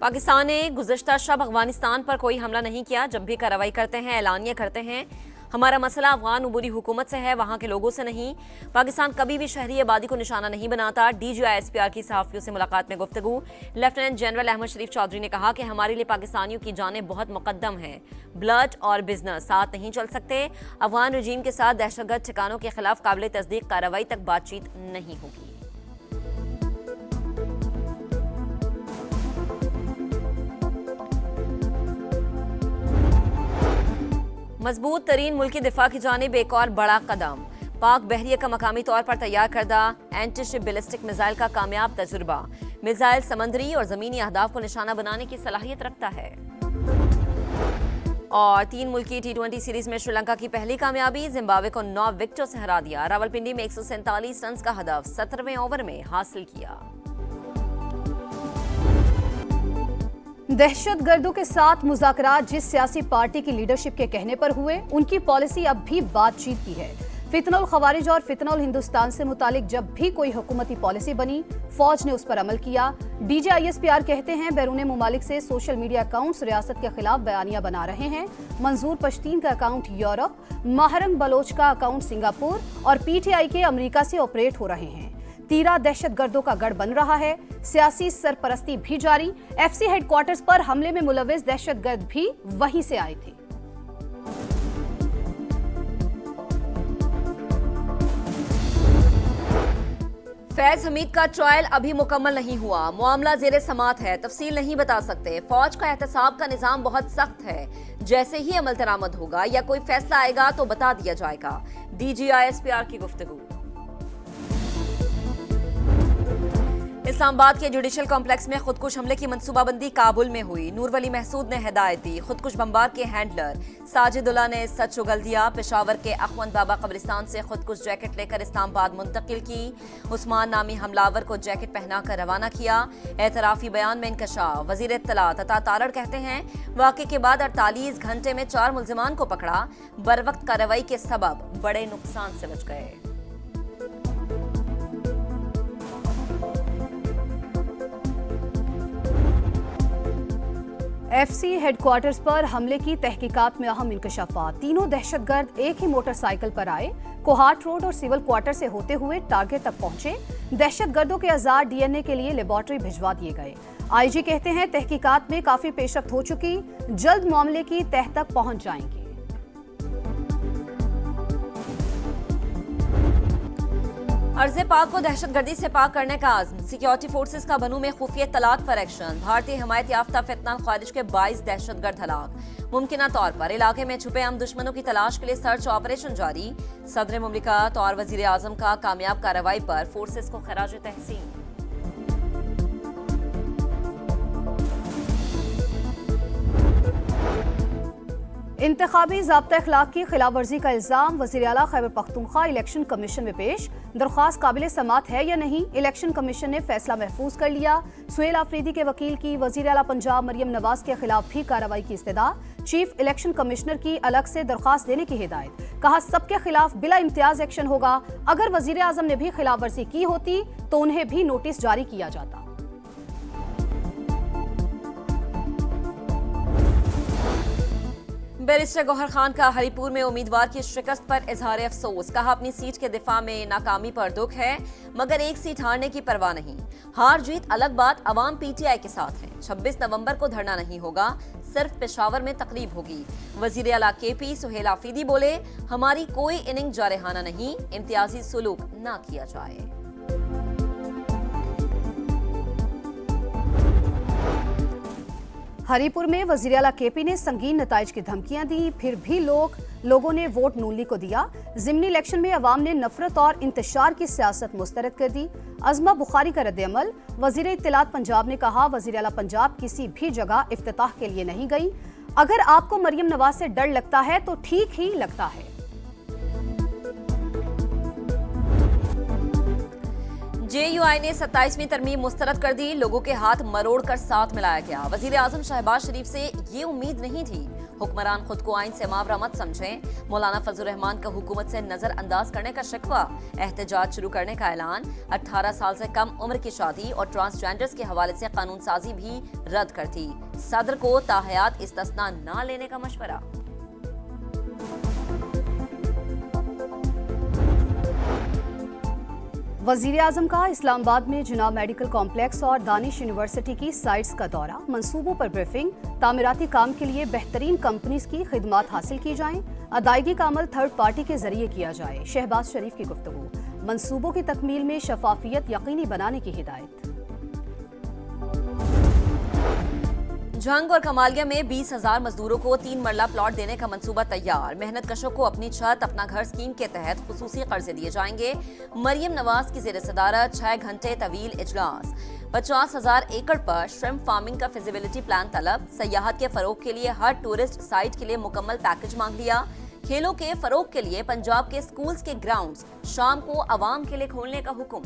पाकिस्तान ने गुज़श्ता शब अफगानिस्तान पर कोई हमला नहीं किया। जब भी कार्रवाई करते हैं ऐलानिया करते हैं हमारा मसला अफगान उबूरी हुकूमत से है, वहां के लोगों से नहीं। पाकिस्तान कभी भी शहरी आबादी को निशाना नहीं बनाता। DGI-SPR की सहाफ़ियों से मुलाकात में गुफ्तगू। लेफ्टिनेंट जनरल अहमद शरीफ चौधरी ने कहा कि हमारे लिए पाकिस्तानियों की जानें बहुत मुकद्दम है। ब्लड और बिजनेस साथ नहीं चल सकते। अफगान रजीम के साथ दहशतगर्द ठिकानों के खिलाफ काबिल तस्दीक कार्रवाई तक बातचीत नहीं होगी। मजबूत तरीन मुल्की दिफा की जानिब एक और बड़ा कदम। पाक बहरिया का मकामी तौर पर तैयार करदा एंटी बैलिस्टिक मिसाइल का कामयाब तजुर्बा। मिसाइल समंदरी और जमीनी अहदाफ को निशाना बनाने की सलाहियत रखता है। और 3 मुल्की T20 सीरीज में श्रीलंका की पहली कामयाबी। जिम्बाब्वे को 9 विकेटों से हरा दिया। रावलपिंडी में 147 रन का हदफ 17वें ओवर में हासिल किया। दहशतगर्दों के साथ मुज़ाकरात जिस सियासी पार्टी की लीडरशिप के कहने पर हुए, उनकी पॉलिसी अब भी बातचीत की है। फितनउल खवारिज और फितनउल हिंदुस्तान से मुतालिक जब भी कोई हुकूमती पॉलिसी बनी, फौज ने उस पर अमल किया। DGI-SPR कहते हैं बैरून मुमालिक से सोशल मीडिया अकाउंट्स रियासत के खिलाफ बयानियां बना रहे हैं। मंजूर पश्तीन का अकाउंट यूरोप, महरंग बलोच का अकाउंट सिंगापुर और PTI के अमेरिका से ऑपरेट हो रहे हैं। तीरा दहशतगर्दों का गढ़ बन रहा है। सियासी सरपरस्ती भी जारी। FC हेडक्वार्टर्स पर हमले में मुलविस दहशतगर्द भी वहीं से आए थे। फैज हमीद का ट्रायल अभी मुकम्मल नहीं हुआ। मामला जेरे समात है, तफसील नहीं बता सकते। फौज का एहतसाब का निजाम बहुत सख्त है। जैसे ही अमल दरामद होगा या कोई फैसला आएगा तो बता दिया जाएगा। DGI-SPR की गुफ्तगू। इस्लामाबाद के जुडिशल कॉम्प्लेक्स में खुदकुश हमले की मंसूबाबंदी काबुल में हुई। नूर वली महसूद ने हिदायत दी। खुदकुश बमबार के हैंडलर साजिदुल्लाह ने सच उगल दिया। पेशावर के अखवंद बाबा कब्रिस्तान से खुदकुश जैकेट लेकर इस्लामाबाद मुंतकिल की। उस्मान नामी हमलावर को जैकेट पहनाकर रवाना किया। एतराफी बयान में इंकशाफ। वजीर इत्तलात अता तारड़ कहते हैं वाक़े के बाद 48 घंटे में 4 मुल्जिमान को पकड़ा। बरवक्त कार्रवाई के सबब बड़े नुकसान से बच गए। FC हेडक्वार्टर्स पर हमले की तहकीकात में अहम इंकशाफात। तीनों दहशतगर्द एक ही मोटरसाइकिल पर आए। कोहाट रोड और सिविल क्वार्टर से होते हुए टारगेट तक पहुंचे। दहशतगर्दों के अज़ार DNA के लिए लेबॉर्ट्री भिजवा दिए गए। IG कहते हैं तहकीकात में काफी पेशरफ्त हो चुकी, जल्द मामले की तह तक पहुंच जाएंगे। अर्ज़े पाक को दहशतगर्दी से पाक करने का आज़म। सिक्योरिटी फोर्सेस का बनू में खुफिया तलात पर एक्शन। भारतीय हिमायत याफ्ता फितनल खारिज के 22 दहशतगर्द हलाक। मुमकिना तौर पर इलाके में छुपे हम दुश्मनों की तलाश के लिए सर्च ऑपरेशन जारी। सदर मुमलिकत और वजीर आजम का कामयाब कार्रवाई पर फोर्सेस को खराज तहसीन। इंतखाबी ज़ाब्ता अखलाक की खिलाफ वर्जी का इल्जाम वज़ीर आला खैबर पख्तूनख्वा इलेक्शन कमीशन में पेश। दरख्वास्त काबिल समात है या नहीं, इलेक्शन कमीशन ने फैसला महफूज कर लिया। सुहेल आफरीदी के वकील की वज़ीर आला पंजाब मरियम नवाज के खिलाफ भी कार्रवाई की इस्तदा। चीफ इलेक्शन कमिश्नर की अलग से दरख्वास्त देने की हिदायत। कहा सबके खिलाफ बिला इम्तियाज एक्शन होगा। अगर वज़ीर आज़म ने भी खिलाफ वर्जी की होती तो उन्हें भी नोटिस जारी किया जाता। बैरिस्टर गौहर खान का हरिपुर में उम्मीदवार की शिकस्त पर इजहार अफसोस। कहा अपनी सीट के दिफा में नाकामी पर दुख है, मगर एक सीट हारने की परवाह नहीं। हार जीत अलग बात, अवाम PTI के साथ है। 26 नवंबर को धरना नहीं होगा, सिर्फ पेशावर में तकरीब होगी। वजीर आला KP सुहेल आफरीदी बोले हमारी कोई इनिंग जारहाना नहीं, इम्तियाजी सुलूक ना किया जाए। हरिपुर में वज़ीर आला KP ने संगीन नताइज की धमकियां दी, फिर भी लोगों ने वोट नून लीग को दिया। ज़िमनी इलेक्शन में अवाम ने नफरत और इंतशार की सियासत मुस्तरद कर दी। अज़मा बुखारी का रद्द-ए-अमल। वज़ीर इत्तलात पंजाब ने कहा वज़ीर आला पंजाब किसी भी जगह इफ्तिताह के लिए नहीं गई। अगर आपको मरियम नवाज से डर लगता है तो ठीक ही लगता है। JUI ने 27वीं तरमीम मुस्तरद कर दी। लोगों के हाथ मरोड़ कर साथ मिलाया गया। वजीर आजम शहबाज शरीफ से ये उम्मीद नहीं थी। हुक्मरान खुद को आइन से मावरा मत समझें। मौलाना फजल रहमान का हुकूमत से नजरअंदाज करने का शिकवा। एहतजाज शुरू करने का ऐलान। 18 साल से कम उम्र की शादी और ट्रांसजेंडर्स के हवाले से कानून साजी भी रद्द कर दी। सदर को ताहयात इस्तिस्ना न लेने का मशवरा। वजीर आजम का इस्लामाबाद में जिना मेडिकल कॉम्प्लेक्स और दानिश यूनिवर्सिटी की साइट्स का दौरा। मंसूबों पर ब्रीफिंग। तामीराती काम के लिए बेहतरीन कंपनीज की खिदमात हासिल की जाएं। अदायगी का अमल थर्ड पार्टी के जरिए किया जाए। शहबाज शरीफ की गुफ्तगू। मंसूबों की तकमील में शफाफियत यकीनी बनाने की हिदायत। जंग और कमालिया में 20,000 मजदूरों को 3 मरला प्लॉट देने का मंसूबा तैयार। मेहनत कशों को अपनी छत अपना घर स्कीम के तहत खुसूसी कर्जे दिए जाएंगे। मरियम नवाज की जेर सदारत 6 घंटे तवील इजलास। 50,000 एकड़ पर श्रिम्प फार्मिंग का फिजिबिलिटी प्लान तलब। सयाहत के फरोग के लिए हर टूरिस्ट साइट के लिए मुकम्मल पैकेज मांग लिया। खेलों के फरोग के लिए पंजाब के स्कूल्स के ग्राउंड्स शाम को अवाम के लिए खोलने का हुक्म।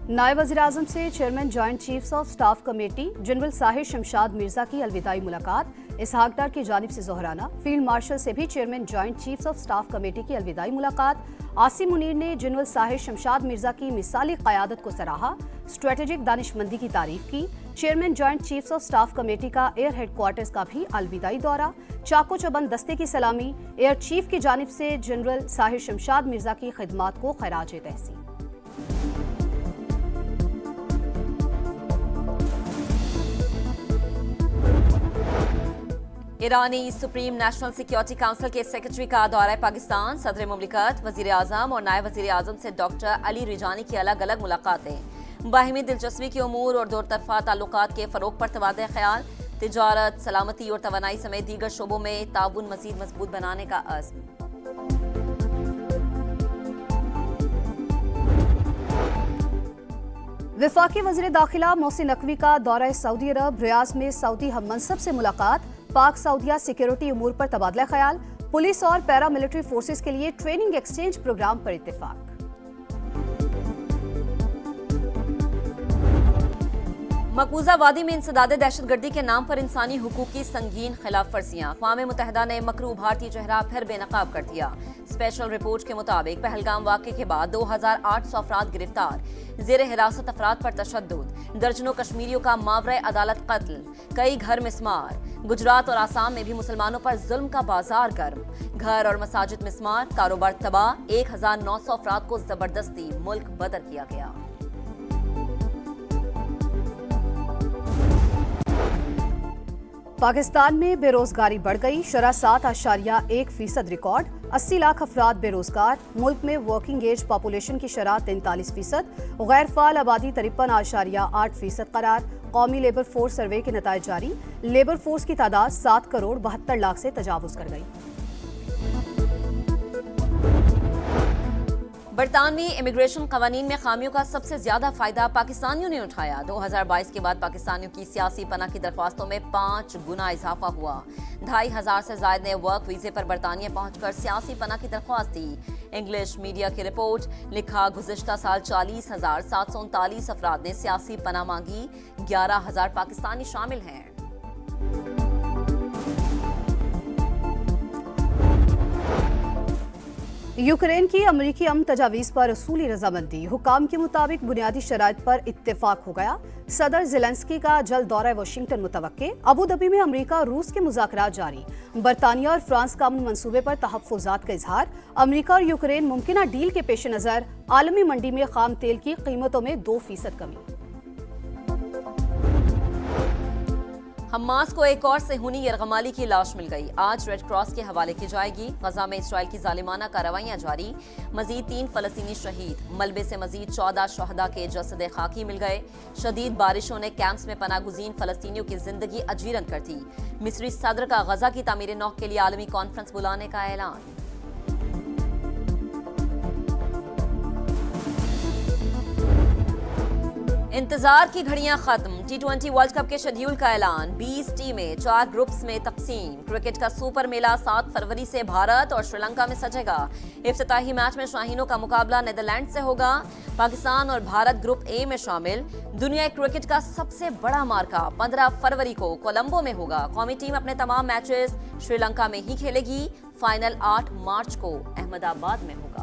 नायब वज़ीर-ए-आज़म से chairman joint chiefs of staff committee general Sahir Shamshad Mirza की अलविदाई मुलाकात। इसहाक डार की जानिब से जोहराना। फील्ड मार्शल से भी chairman joint chiefs of staff committee की अलविदाई मुलाकात। आसिम मुनीर ने जनरल साहिर शमशाद मिर्जा की मिसाली क़यादत को सराहा। स्ट्रेटेजिक दानिशमंदी की तारीफ की। Chairman joint chiefs of staff committee का एयर हेडक्वार्टर्स का भी अलविदाई दौरा। चाको चबंद दस्ते की सलामी। एयर चीफ की जानिब से जनरल साहिर शमशाद मिर्जा की खिदमात को खराज तहसीन। ईरानी सुप्रीम नेशनल सिक्योरिटी काउंसिल के सेक्रेटरी का दौरा पाकिस्तान। सदर मुमलिकत, वजीर आजम और नायब वजीर आजम से डॉक्टर अली रिजानी की अलग अलग मुलाकातें। बाहिमी दिलचस्पी के उमूर और दो तरफा ताल्लुकात के फरोग पर तबादला ख्याल। तिजारत, सलामती और तवानाई समेत दीगर शोबों में ताउन मजीद मजबूत बनाने का अज़्म। वफाकी वज़ीर दाखिला मोहसिन नकवी का दौरा सऊदी अरब। रियाज में सऊदी हम मनसब से मुलाकात। पाक सऊदिया सिक्योरिटी उमूर पर तबादला ख्याल। पुलिस और पैरामिलिट्री फोर्सेस के लिए ट्रेनिंग एक्सचेंज प्रोग्राम पर इत्तेफाक। मकबूजा वादी में इंसदादे दहशतगर्दी के नाम पर इंसानी हुकूक की संगीन खिलाफ वर्जियां। अक़वाम मुत्तहिदा ने मकरू भारतीय चेहरा फिर बेनकाब कर दिया। स्पेशल रिपोर्ट के मुताबिक पहलगाम वाक़े के बाद 2,800 अफराद गिरफ्तार। जेर हिरासत अफराद पर तशद्दुद। दर्जनों कश्मीरियों का मावरे अदालत कत्ल। कई घर मिस्मार। गुजरात और आसाम में भी मुसलमानों पर जुल्म का बाजार गर्म। घर और मसाजिद मिस्मार। कारोबार तबाह। 1,900 अफराद को जबरदस्ती मुल्क बदर किया गया। पाकिस्तान में बेरोजगारी बढ़ गई। शरह 7.1% रिकॉर्ड। 80 लाख अफराद बेरोजगार। मुल्क में वर्किंग एज पॉपुलेशन की शरह 43%। गैर फाल आबादी 53.8% करार। कौमी लेबर फोर्स सर्वे के नतायज जारी। लेबर फोर्स की तादाद 7 करोड़ 72 लाख से तजावुज कर गई। बरतानवी इमिग्रेशन कवानीन में खामियों का सबसे ज्यादा फायदा पाकिस्तानियों ने उठाया। 2022 के बाद पाकिस्तानियों की सियासी पनाह की दरख्वास्तों में 5 गुना इजाफा हुआ। 2,500 से ज्यादा ने वर्क वीजे पर बरतानिया पहुंचकर सियासी पनाह की दरख्वास्त दी। इंग्लिश मीडिया की रिपोर्ट लिखा, गुज़िश्ता साल 40,739 अफराद ने सियासी पनाह मांगी। 11,000 पाकिस्तानी शामिल हैं। यूक्रेन की अमरीकी अमन तजावीज़ पर रसूली रजामंदी। हुकाम के मुताबिक बुनियादी शराइत पर इत्तेफाक हो गया। सदर ज़ेलेंस्की का जल्द दौरा वाशिंगटन मुतवक्के। अबू धाबी में अमरीका और रूस के मुज़ाकरात जारी। बरतानिया और फ्रांस का अमन मंसूबे पर तहफ़्फ़ुज़ात का इजहार। अमरीका और यूक्रेन मुमकिना डील के पेश नज़र आलमी मंडी में खाम तेल की कीमतों में 2% कमी। हमास को एक और सेहूनी यरगमाली की लाश मिल गई। आज रेड क्रॉस के हवाले की जाएगी। गजा में इसराइल की जालिमाना कार्रवाइयां जारी। मजीद 3 फलस्तीनी शहीद। मलबे से मजीद 14 शहदा के जसद खाकी मिल गए। शदीद बारिशों ने कैंप्स में पनागुजीन फलस्तीनियों की जिंदगी अजीरन कर दी। मिस्री सदर का गजा की तामीर नौ के लिए आलमी कॉन्फ्रेंस बुलाने का ऐलान। इंतजार की घड़ियां खत्म। T20 वर्ल्ड कप के शेड्यूल का ऐलान। 20 टीमें 4 ग्रुप्स में तकसीम। क्रिकेट का सुपर मेला 7 फरवरी से भारत और श्रीलंका में सजेगा। इफ्तिताही मैच में शाहीनों का मुकाबला नीदरलैंड से होगा। पाकिस्तान और भारत ग्रुप ए में शामिल। दुनिया क्रिकेट का सबसे बड़ा मार्का 15 फरवरी को कोलंबो में होगा। कौमी टीम अपने तमाम मैचेस श्रीलंका में ही खेलेगी। फाइनल 8 मार्च को अहमदाबाद में होगा।